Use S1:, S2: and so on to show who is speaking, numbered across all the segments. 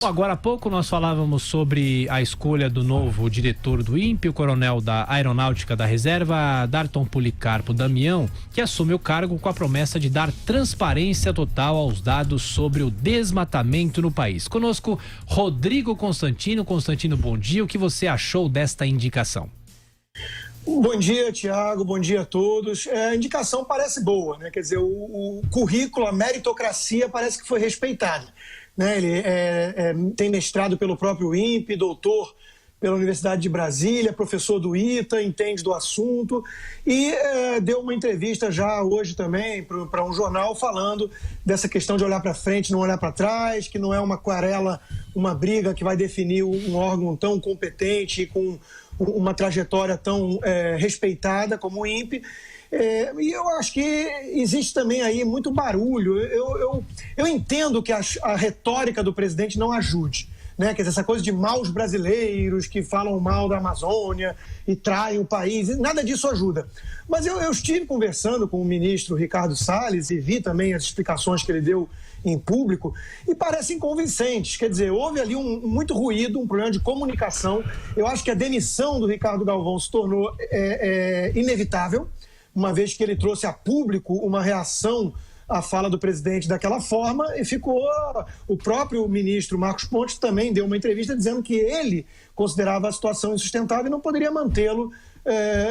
S1: Agora há pouco nós falávamos sobre a escolha do novo diretor do INPE, o coronel da Aeronáutica da Reserva, Darton Policarpo Damião, que assume o cargo com a promessa de dar transparência total aos dados sobre o desmatamento no país. Conosco, Rodrigo Constantino. Constantino, bom dia. O que você achou desta indicação?
S2: Bom dia, Tiago. Bom dia a todos. A indicação parece boa, né? Quer dizer, o currículo, a meritocracia parece que foi respeitada. Ele tem mestrado pelo próprio INPE, doutor pela Universidade de Brasília, professor do ITA, entende do assunto e deu uma entrevista já hoje também para um jornal falando dessa questão de olhar para frente, não olhar para trás, que não é uma querela, uma briga que vai definir um órgão tão competente e com uma trajetória tão respeitada como o INPE. E eu acho que existe também aí muito barulho. Eu entendo que a retórica do presidente não ajude, né? Quer dizer, essa coisa de maus brasileiros que falam mal da Amazônia e traem o país, nada disso ajuda. Mas eu estive conversando com o ministro Ricardo Salles e vi também as explicações que ele deu em público e parecem convincentes. Quer dizer, houve ali muito ruído, um problema de comunicação. Eu acho que a demissão do Ricardo Galvão se tornou inevitável, uma vez que ele trouxe a público uma reação à fala do presidente daquela forma, e ficou... O próprio ministro Marcos Pontes também deu uma entrevista dizendo que ele considerava a situação insustentável e não poderia mantê-lo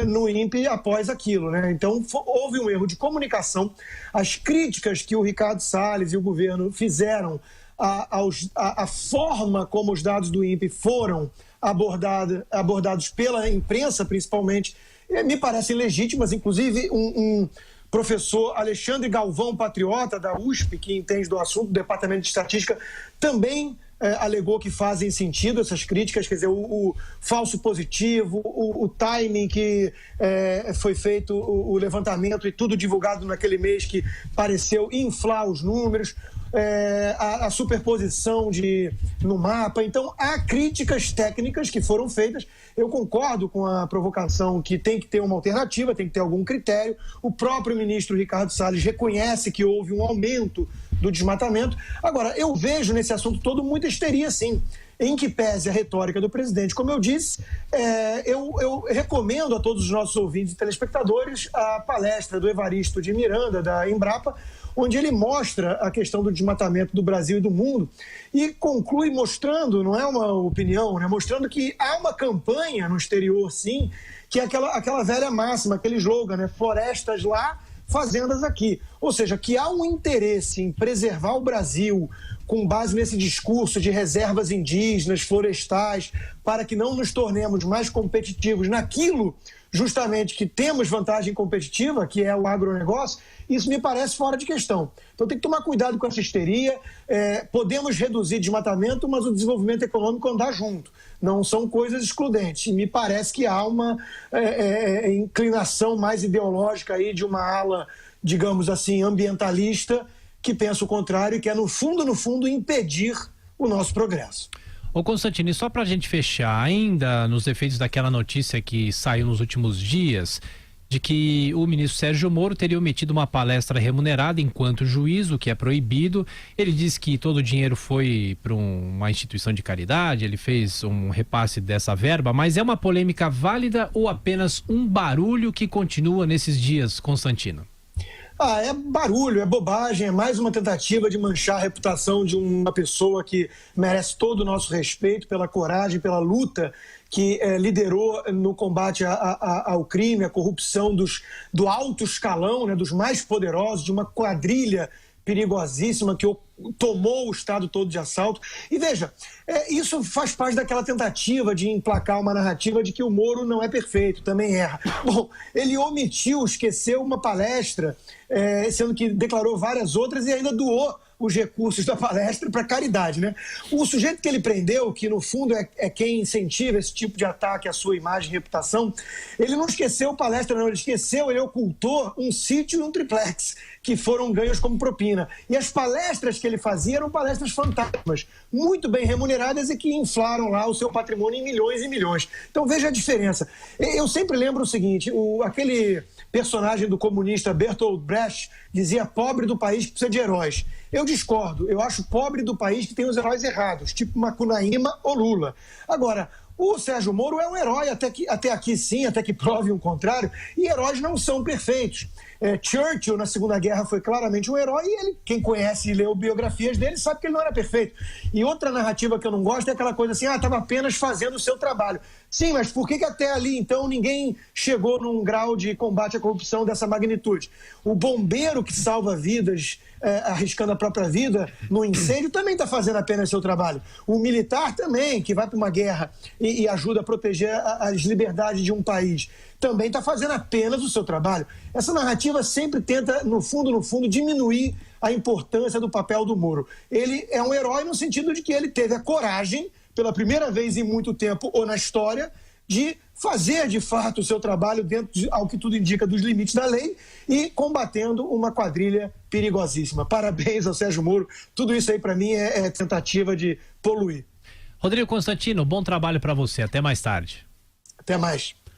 S2: no INPE após aquilo, né? Então, houve um erro de comunicação. As críticas que o Ricardo Salles e o governo fizeram à forma como os dados do INPE foram abordados pela imprensa, principalmente, me parecem legítimas. Inclusive, um professor, Alexandre Galvão, patriota da USP, que entende do assunto, do Departamento de Estatística, também alegou que fazem sentido essas críticas. Quer dizer, o falso positivo, o timing que foi feito o levantamento e tudo divulgado naquele mês que pareceu inflar os números, a superposição no mapa. Então, há críticas técnicas que foram feitas. Eu concordo com a provocação que tem que ter uma alternativa, tem que ter algum critério. O próprio ministro Ricardo Salles reconhece que houve um aumento do desmatamento. Agora, eu vejo nesse assunto todo muita histeria, sim, em que pese a retórica do presidente. Como eu disse, eu recomendo a todos os nossos ouvintes e telespectadores a palestra do Evaristo de Miranda, da Embrapa, onde ele mostra a questão do desmatamento do Brasil e do mundo e conclui mostrando, não é uma opinião, né, mostrando que há uma campanha no exterior, sim, que é aquela velha máxima, aquele slogan, né, florestas lá, fazendas aqui. Ou seja, que há um interesse em preservar o Brasil com base nesse discurso de reservas indígenas, florestais, para que não nos tornemos mais competitivos naquilo justamente que temos vantagem competitiva, que é o agronegócio. Isso me parece fora de questão. Então tem que tomar cuidado com essa histeria. Podemos reduzir desmatamento, mas o desenvolvimento econômico andar junto. Não são coisas excludentes. E me parece que há uma inclinação mais ideológica aí de uma ala, digamos assim, ambientalista, que pensa o contrário e quer, no fundo, impedir o nosso progresso.
S1: Ô Constantino, e só para a gente fechar, ainda nos efeitos daquela notícia que saiu nos últimos dias, de que o ministro Sérgio Moro teria omitido uma palestra remunerada enquanto juiz, o que é proibido. Ele disse que todo o dinheiro foi para uma instituição de caridade, ele fez um repasse dessa verba, mas é uma polêmica válida ou apenas um barulho que continua nesses dias, Constantino?
S2: É barulho, é bobagem, é mais uma tentativa de manchar a reputação de uma pessoa que merece todo o nosso respeito pela coragem, pela luta que liderou no combate ao crime, à corrupção do alto escalão, né, dos mais poderosos, de uma quadrilha perigosíssima que tomou o estado todo de assalto. E veja, isso faz parte daquela tentativa de emplacar uma narrativa de que o Moro não é perfeito, também erra. Bom, ele omitiu, esqueceu uma palestra, sendo que declarou várias outras e ainda doou os recursos da palestra para caridade, né? O sujeito que ele prendeu, que no fundo é quem incentiva esse tipo de ataque à sua imagem e reputação, ele não esqueceu palestra, não, ele ocultou um sítio e um triplex, que foram ganhos como propina. E as palestras que ele fazia eram palestras fantasmas, muito bem remuneradas e que inflaram lá o seu patrimônio em milhões e milhões. Então veja a diferença. Eu sempre lembro o seguinte, aquele personagem do comunista Bertolt Brecht dizia pobre do país que precisa de heróis. Eu discordo, eu acho pobre do país que tem os heróis errados, tipo Macunaíma ou Lula. Agora, o Sérgio Moro é um herói, até aqui sim, até que prove o contrário, e heróis não são perfeitos. Churchill, na Segunda Guerra, foi claramente um herói e ele, quem conhece e leu biografias dele sabe que ele não era perfeito. E outra narrativa que eu não gosto é aquela coisa assim, estava apenas fazendo o seu trabalho. Sim, mas por que até ali, então, ninguém chegou num grau de combate à corrupção dessa magnitude? O bombeiro que salva vidas, arriscando a própria vida no incêndio, também está fazendo apenas seu trabalho. O militar também, que vai para uma guerra e ajuda a proteger as liberdades de um país, também está fazendo apenas o seu trabalho. Essa narrativa sempre tenta, no fundo, diminuir a importância do papel do Moro. Ele é um herói no sentido de que ele teve a coragem, pela primeira vez em muito tempo ou na história, de fazer de fato o seu trabalho dentro, ao que tudo indica, dos limites da lei e combatendo uma quadrilha perigosíssima. Parabéns ao Sérgio Moro. Tudo isso aí para mim é tentativa de poluir.
S1: Rodrigo Constantino, bom trabalho para você. Até mais tarde.
S2: Até mais.